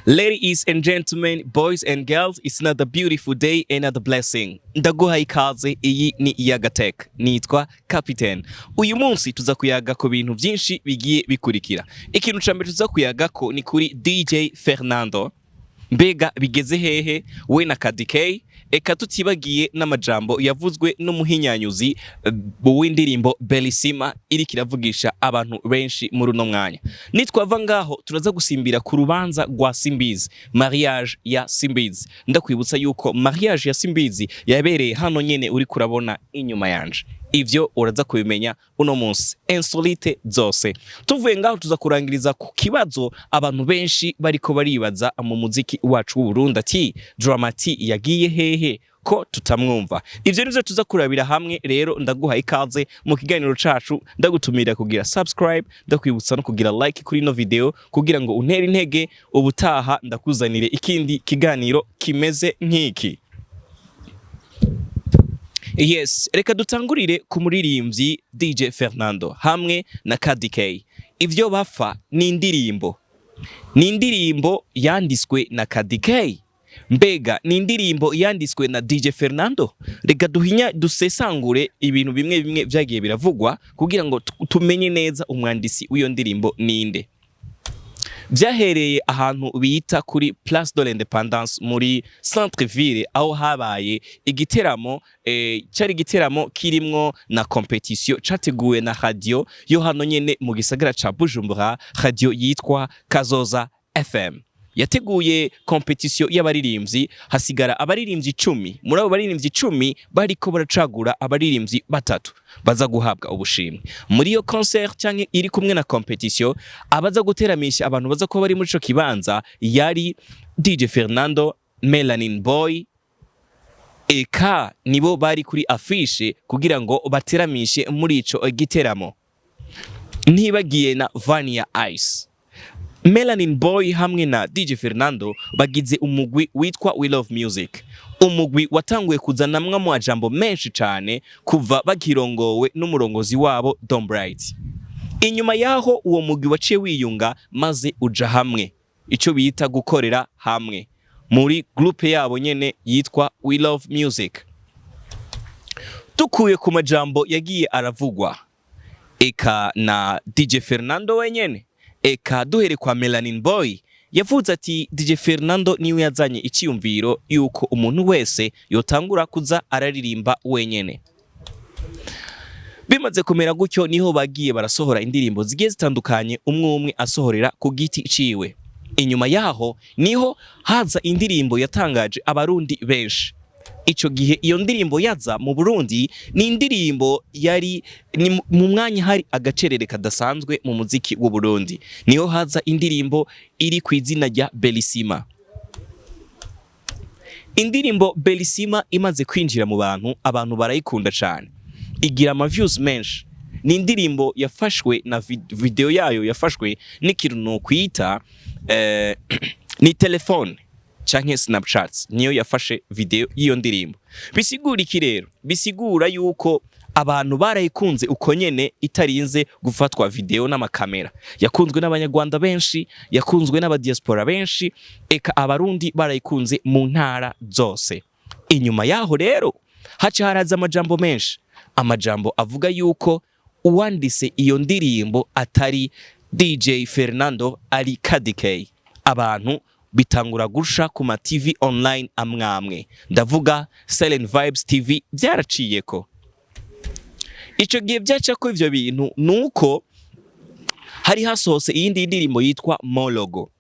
Ladies and gentlemen, boys and girls, it's another beautiful day, another blessing. Ndaguha ikaze, iyi ni Iyagatech. Nitwa Captain. Uyu munsi tuza kuyaga ku bintu byinshi bigiye bikurikira. Ikintu cyambere tuza kuyaga ko ni kuri DJ Fernando. Mbega bigeze hehe we na KADIE KAY, eka tutibagiye n'amajambo yavuzwe n'umuhinyanyuzi w'indirimbo Bellissima iri kiravugisha abantu benshi muri no mwanya. Nitwava ngaho turaza gusimbira ku rubanza rwa Simbizi, mariage ya Simbizi. Ndakwibutsa yuko mariage ya Simbizi yabereye hano nyene uri kurabona inyuma yanje. Ivyo uraza kubimenya uno munsi. Insolite zose. Tuvuye ngaho tuza kurangiriza ku kibazo abantu benshi bariko baribaza mu muziki wacu w'u Burundi ati Dramati yagiye hehe ko tutamwumva. Ivyo nivyo tuza kurabira hamwe. Rero ndaguha ikaze mu kiganiro cacu, ndagutumira kugira subscribe, ndakwibutsa no kugira like kuri no video kugira ngo untere intege ubutaha ndakuzanire ikindi kiganiro kimeze nk'iki. Yes, reka dutangurire ku muririmbyi DJ Fernando hamwe na KADIE KAY. Ivyo bapfa ni indirimbo. Ni indirimbo yandiswe na KADIE KAY. Mbega ni indirimbo yandiswe na DJ Fernando. Reka dusesangure ibintu bimwe bimwe vyagiye biravugwa kugira ngo tumenye neza umwandisi w'iyo ndirimbo ninde. Vyahereye ahantu bita kuri Place de l'Indépendance muri Centre Ville aho habaye igiteramo cyari igiteramo kirimwo na competition categuwe na radio yo hano nyene mu gisagara ca Bujumbura, radio yitwa Kazoza FM. Yateguye competition y'abaririmbyi, hasigara abaririmbyi 10. Muri abo baririmbyi 10 bariko baracagura abaririmbyi batatu baza guhabwa ubushimwe. Muri iyo concert cyangwa iri kumwe na competition, abaza guteramisha abantu baza ko bari muri ico kibanza yari DJ Fernando, Melanin Boy, eka nibo bari kuri affiche kugira ngo bateramishe muri ico giteramo. Ntibagiye na Vanilla Ice. Melanin Boy hamwe na DJ Fernando bagize umugwi witwa We Love Music. Umugwi watanguye kuzanamwa mu ajambo menshi cyane kuva bakirongowe n'umurongozi wabo Don Bright. Inyuma yaho uwo mugwi waciye wiyunga maze uja hamwe, ico bita gukorera hamwe muri groupe yabo nyene yitwa We Love Music. Tukuye ku majambo yagiye aravugwa eka na DJ Fernando wenyene, eka duhere kwa Melanin Boy yavuze ati DJ Fernando niwe yazanye iciyumviro yuko umuntu wese yotangura kuza araririmba wenyene. Bimaze kumera gutyo niho bagiye barasohora indirimbo zigiye zitandukanye, umwe umwe asohorera ku giti ciwe. Inyuma yaho niho haza indirimbo yatangaje abarundi benshi. Ico gihe iyo ndirimbo yaza mu Burundi ni indirimbo yari mu mwanya hari agacerere kadasanzwe mu muziki w'u Burundi. Niho haza indirimbo iri ku izina rya Bellissima. Indirimbo Bellissima imaze kwinjira mu bantu, abantu barayikunda cyane, igira ama views menshi. Ni indirimbo yafashwe na video yayo yafashwe n'ikintu no kwita ni telefone canke Snapchat, niyo yafashe video y'iyo ndirimbo. Bisigura iki rero? Bisigura yuko abantu barayikunze uko nyene itarinze gufatwa video n'amakamera. Yakunzwe n'abanyarwanda benshi, yakunzwe n'abadiaspora benshi, eka abarundi barayikunze mu ntara zose. Inyuma yaho rero haca haraza amajambo menshi, amajambo avuga yuko uwandise iyo ndirimbo atari DJ Fernando ari KADIE KAY. Abantu bitangura gusha ku ma TV online amwamwe, ndavuga Silent Vibes TV byaraciyeko. Ico gihe byaca ko ivyo bintu nuko hari hasohose iyindi ndirimbo yitwa Mologo.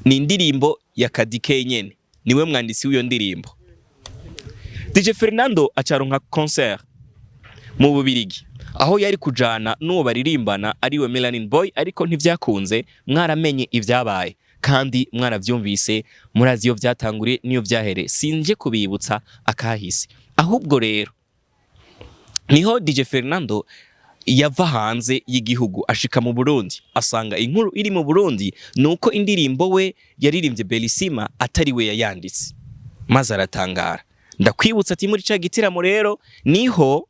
Ni indirimbo ya KADIE KAY nyene, niwe mwandisi w'iyo ndirimbo. DJ Fernando acaronka concert mu Bubirigi aho yari kujana n'uwo baririmbana ariwe Melanin Boy, ariko ntivyakunze. Mwaramenye ivyabaye kandi mwaravyumvise, murazi yo vyatanguriye niyo vyahere, sinje kubibutsa akahise. Ahubwo rero niho DJ Fernando yava hanze y'igihugu ashika mu Burundi, asanga inkuru iri mu Burundi nuko indirimbo we yaririmbye Bellissima atari we yayanditse, maze aratangara. Ndakwibutsa ati muri ca gitiramo rero niho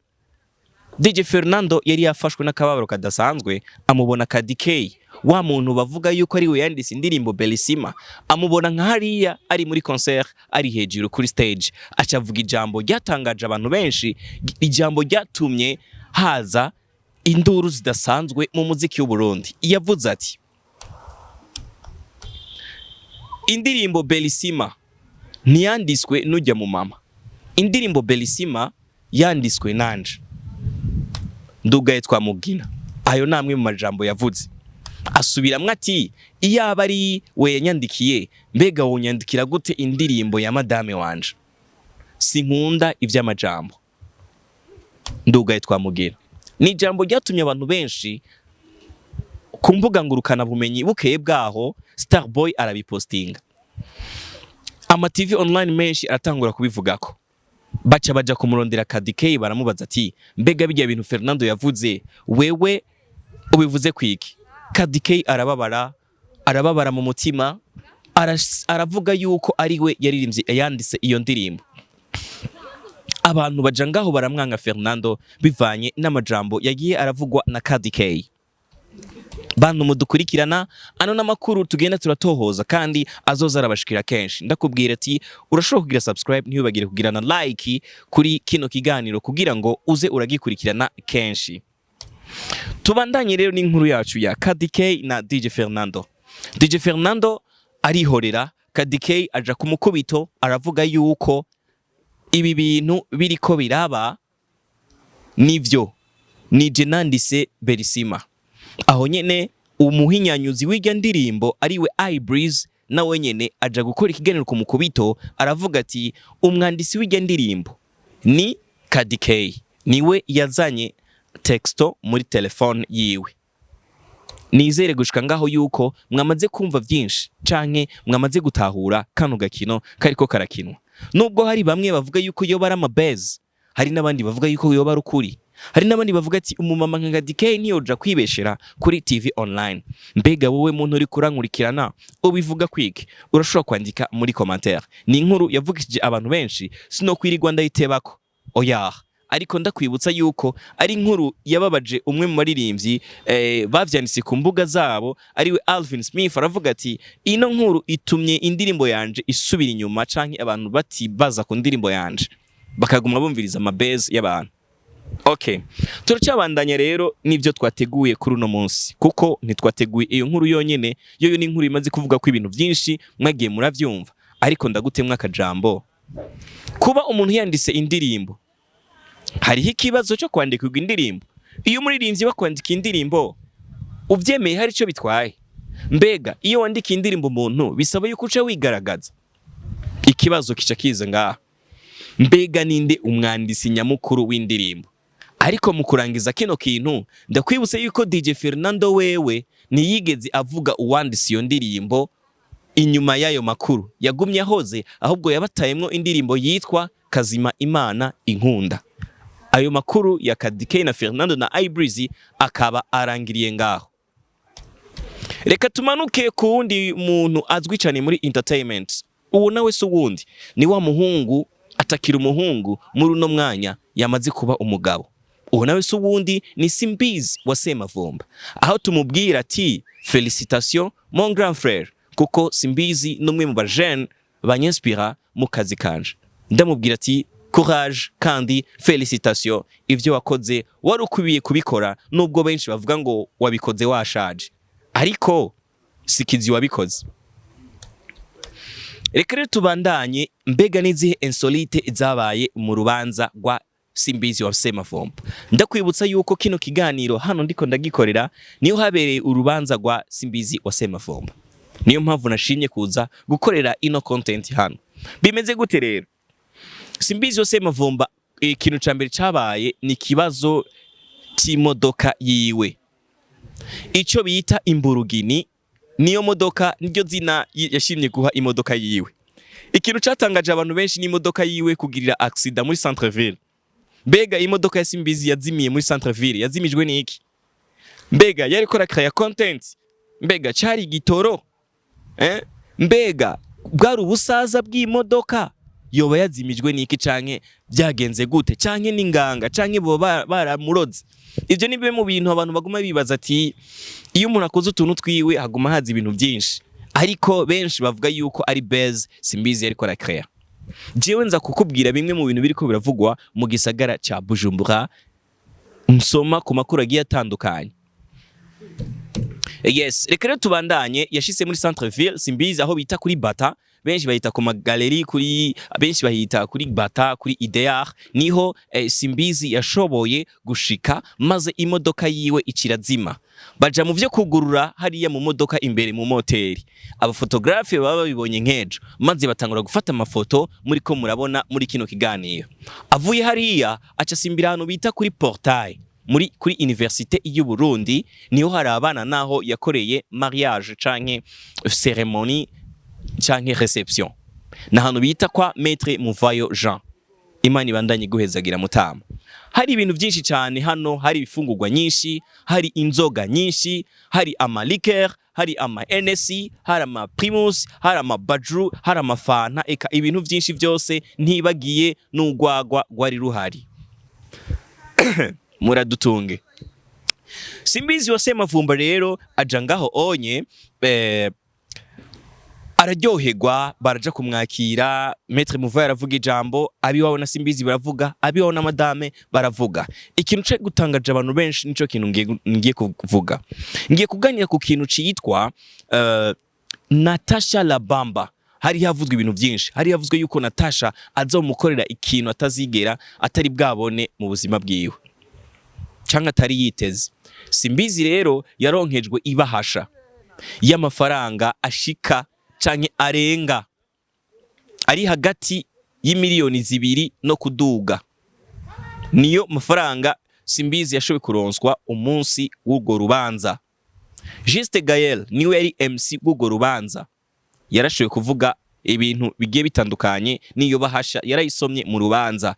DJ Fernando yari yafashwe n'akababaro kadasanzwe, amubona KADIE KAY wa muntu bavuga yuko ari we yanditse indirimbo Bellissima amubona nka hariya ari muri concert ari hejuru kuri stage acavuga ijambo ryatangaje abantu benshi, ijambo ryatumye haza induru zidasanzwe mu muziki w'u Burundi. Yavuze ati indirimbo Bellissima ntiyanditswe n'ujya mu mama, indirimbo Bellissima yanditswe nanje ndugaye twamugina. Ayo namwe mu majambo yavuze. Asubiramwe ati iyaba ari we yanyandikiye mbega wonyandikira gute indirimbo ya madame wanje, sinkunda ivy'amajambo. Ndugaye twamugina ni ijambo ryatumye abantu benshi ku mbuga ngurukana bumenyi bukeye bwaho Starboy arabipostinga, ama TV online menshi aratangura kubivugako. Baca baja kumurondera KADIE KAY baramubaza ati mbega bijya bintu Fernando yavuze wewe ubivuze kwiki? KADIE KAY arababara mu mutima, aravuga yuko ari we yaririmbye yanditse iyo ndirimbo. Abantu baja ngaho baramwanga Fernando bivanye n'amajambo yagiye aravugwa na KADIE KAY. Bantu mudukurikirana ano n'amakuru tugenda turatohoza kandi azoza arabashikira kenshi. Ndakubwira ati urashobora kugira subscribe ntibagire kugira na like kuri kino kiganiro kugira ngo uze uragikurikirana kenshi. Tubandanye rero n'inkuru yacu ya KADIE KAY na DJ Fernando. DJ Fernando arihorera, KADIE KAY aja ku mukubito aravuga yuko ibi bintu biriko biraba nivyo nije nandise Bellissima. Aho nyene umuhinyanyuzi w'irya ndirimbo ariwe iBreeze nawe nyene aja gukora ikiganiro ku mukubito aravuga ati umwandisi w'irya ndirimbo ni KADIE KAY, niwe yazanye texto muri telefone yiwe. Nizere gushika ngaho yuko mwamaze kumva byinshi canke mwamaze gutahura kano gakino kariko karakinwa. Nubwo hari bamwe bavuga yuko yoba ari amabeze, hari nabandi bavuga yuko yoba ari ukuri, hari nabandi bavuga ati umumama nka KADIE KAY niyoja kwibeshera kuri TV online. Mbega wowe muntu uri kurankurikirana ubivuga kwiki? Urashobora kwandika muri commentaire. Ni inkuru yavugishije abantu benshi sino kwirirwa ndayitebako. Oya, ariko ndakwibutsa yuko ari inkuru yababaje umwe mu baririmbyi bavyanditse ku mbuga zabo ariwe Alvin Smith. Aravuga ati ino nkuru itumye indirimbo yanje isubira inyuma canke abantu batibaza ku ndirimbo yanje bakaguma bumviriza amabeze y'abantu. Okay, turacabandanya rero nivyo twateguye kuri uno munsi kuko ntitwateguye iyo nkuru yonyene, yo ni inkuru imaze kuvuga ko ibintu byinshi mwagiye muravyumva, ariko ndagutemwa akajambo. Kuba umuntu yanditse indirimbo, hariho ikibazo cyo kwandika indirimbo. Iyo umuririmbyi bakwandika indirimbo uvyemeye hari ico bitwaye. Mbega iyo wandika indirimbo umuntu bisaba yuko uca wigaragaza. Ikibazo kica kiza ngaha, mbega ninde umwandisi nyamukuru w'indirimbo? Ariko mu kurangiza kino kintu ndakwibutse yuko DJ Fernando wewe niyigeze avuga uwandisi iyo ndirimbo inyuma y'ayo makuru yagumye ahoze, ahubwo yabatayemwo indirimbo yitwa Kazima Imana Inkunda. Ayo makuru ya KADIE KAY na Fernando na iBreeze akaba arangiriye ngaho. Reka tumanuke ku wundi muntu azwi cyane muri entertainment. Uwo nawe se wundi ni wa muhungu atakira umuhungu muri uno mwanya yamaze kuba umugabo. Uwo nawe se wundi ni Simbizi wa Semavumba, aho tumubwira ati félicitations mon grand frère, kuko Simbizi numwe mu bajene banyispira mu kazi kanje. Ndamubwira ati courage kandi félicitations, ivyo wakoze wari ukubiye kubikora, nubwo benshi bavuga ngo wabikoze washaje, ariko sikizi wabikoze. Reka rero tubandanye, mbega nizihe insolite zabaye mu rubanza rwa Simbizi wa Semavumba. Ndakwibutsa yuko kino kiganiro hano ndiko ndagikorera niyo habereye urubanza rwa Simbizi wa Semavumba. Niyo mpamvu nashimye kuza gukorera ino content hano. Bimeze gute rero? Simbizi wa Semavumba, ikintu cambere cabaye ni kibazo cy'imodoka yiwe. Ico bita imburugini, niyo modoka niryo zina yashimye guha imodoka yiwe. Ikintu catangaje abantu benshi ni imodoka yiwe kugirira accident muri centre ville. Mbega imodoka ya Simbizi yazimiye muri centre ville yazimijwe n'iki? Mbega yariko rakaya content? Mbega cari gitoro? Mbega bwari ubusaza bw'imodoka? yoba yazimijwe niki canke byagenze gute canke n'inganga canke bo baramuroze. Ivyo ni bimwe mu bintu abantu baguma bibaza ati iyo umuntu akoze utuntu twiwe haguma haza ibintu byinshi, ariko benshi bavuga yuko ari base Simbizi ariko arakrea. Jewe nza kukubwira bimwe mu bintu biriko biravugwa mu gisagara ca Bujumbura, nsoma ku makuru agiye atandukanye. Yes, reka rero tubandanye. Yashitse muri centre ville Simbizi aho bita kuri Bata, benshi bahita ku magaleri, kuri benshi bahita kuri Bata, kuri Idear, niho Simbizi yashoboye gushika maze imodoka yiwe ikirazima. Baja mu vyo kugurura hariya mu modoka imbere mu moteri. Abafotografe baba babibonye nkejo maze batangura gufata amafoto muri ko murabona muri kino kiganiro. Avuye hariya aca simbira hano bita kuri portail kuri Université y'u Burundi, niho hari abana naho yakoreye mariage canke cérémonie canke reception. Na hano bita kwa Maître Muvayo Jean. Imana ibandanye guhezagira mutama. Hari ibintu byinshi cyane hano, hari ifungurwa nyinshi, hari inzoga nyinshi, hari ama liqueur, hari ama NSC, hari ama Primus, hari ama Badru, hari ama Fanta, eka ibintu byinshi byose ntibagiye n'ugwagwa gwari ruhari. Muradutunge. Simbizi wase mavumba rero aja ngaho onye araryoherwa, baraja kumwakira. Maître Muvayo aravuga ijambo, abiwawe na Simbizi baravuga, abiwawe na madame baravuga. Ikintu cyo gutangaje abantu benshi nico kintu ngiye kuvuga. Ngiye kuganira ku kintu citwa Natasha Labamba. Hari havuzwe ibintu byinshi, hari havuzwe yuko Natasha azomukorera ikintu atazigera atari bwabone mu buzima bwiwe cyangwa atari yiteze. Simbizi rero yaronkejwe ibahasha y'amafaranga ashika canke arenga ari hagati y'imiliyoni 2 no kuduga. Niyo mafaranga Simbizi yashoboye kuronswa umunsi w'urwo rubanza. Juste Gaël niwe yari MC w'urwo rubanza, yarashoboye kuvuga ibintu bigiye bitandukanye, niyo bahasha yarayisomye mu rubanza.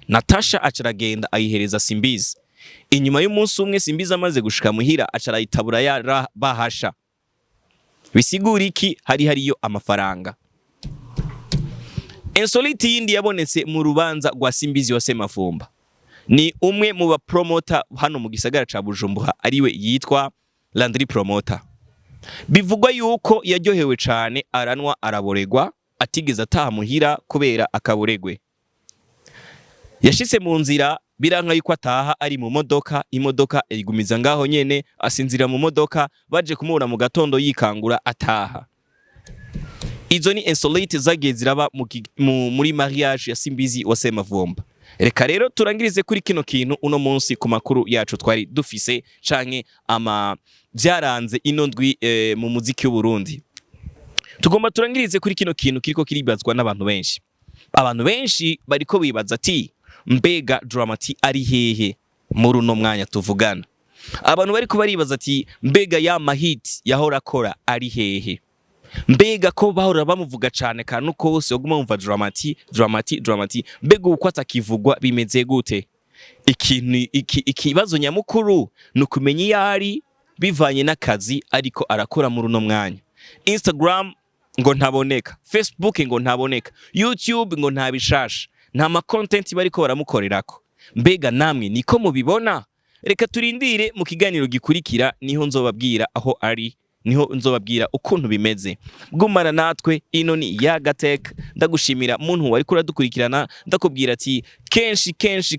Natasha acaragenda ayihereza Simbizi. Inyuma y'umunsi umwe Simbizi amaze gushika muhira acarayitabura ya bahasha. Bisigura iki? Hariyo amafaranga. Insolite yindi yabonetse mu rubanza rwa Simbizi wase mafumba ni umwe mu ba promoter hano mu gisagara ca Bujumbura, ariwe yitwa Landry Promoter. Bivugwa yuko yaryohewe cane, aranwa araboregwa, atigeze ataha muhira kubera akaboregwe. Yashitse mu nzira biranka yuko ataha ari mu modoka, imodoka igumiza ngaho nyene, asinzira mu modoka, baje kumubona mu gatondo yikangura ataha. Izo ni insolite zagiye ziraba muri mariage ya Simbizi wase mavumba. Reka rero turangirize kuri kino kintu uno munsi ku makuru yacu twari dufise canke byaranze ino ndwi mu muziki w'u Burundi. Tugomba turangirize kuri kino kintu kiriko kiribazwa n'abantu benshi. Abantu benshi bariko bibaza ati mbega Dramati ari hehe muri uno mwanya tuvugana. Abantu bariko baribaza ati mbega ya mahit yahora akora ari hehe. Mbega ko bahora bamuvuga cyane kantu kose oguma umva Dramati, mbega uko atakivugwa bimeze gute. Ikibazo nyamukuru nukumenya yari bivanye n'akazi ariko arakora muri uno mwanya. Instagram ngo ntaboneka, Facebook ngo ntaboneka, YouTube ngo ntabishasha, nta ma content bariko baramukorerako. Mbega namwe niko mubibona? Reka turindire mu kiganiro gikurikira, niho nzobabwira aho ari, niho nzobabwira ukuntu bimeze. Bwumara natwe ino ni Yagatech. Ndagushimira muntu wari kuradukurikirana, ndakubwira ati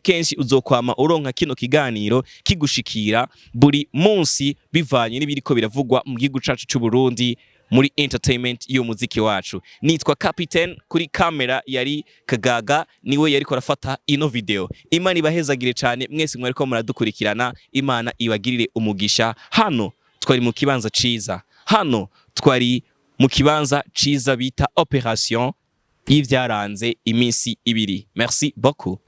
kenshi uzokwama uronka kino kiganiro kigushikira buri munsi bivanye n'ibiriko biravugwa mu gihugu cacu cy'u Burundi muri entertainment y'umuziki wacu. Nitwa Captain, kuri kamera yari Kagaga, niwe yariko arafata ino video. Imana ibahezagire cyane mwese mwariko muradukurikirana, Imana ibagirire umugisha. Hano twari mu kibanza ciza, hano twari mu kibanza ciza bita operation y'ivyaranze iminsi 2. Merci beaucoup.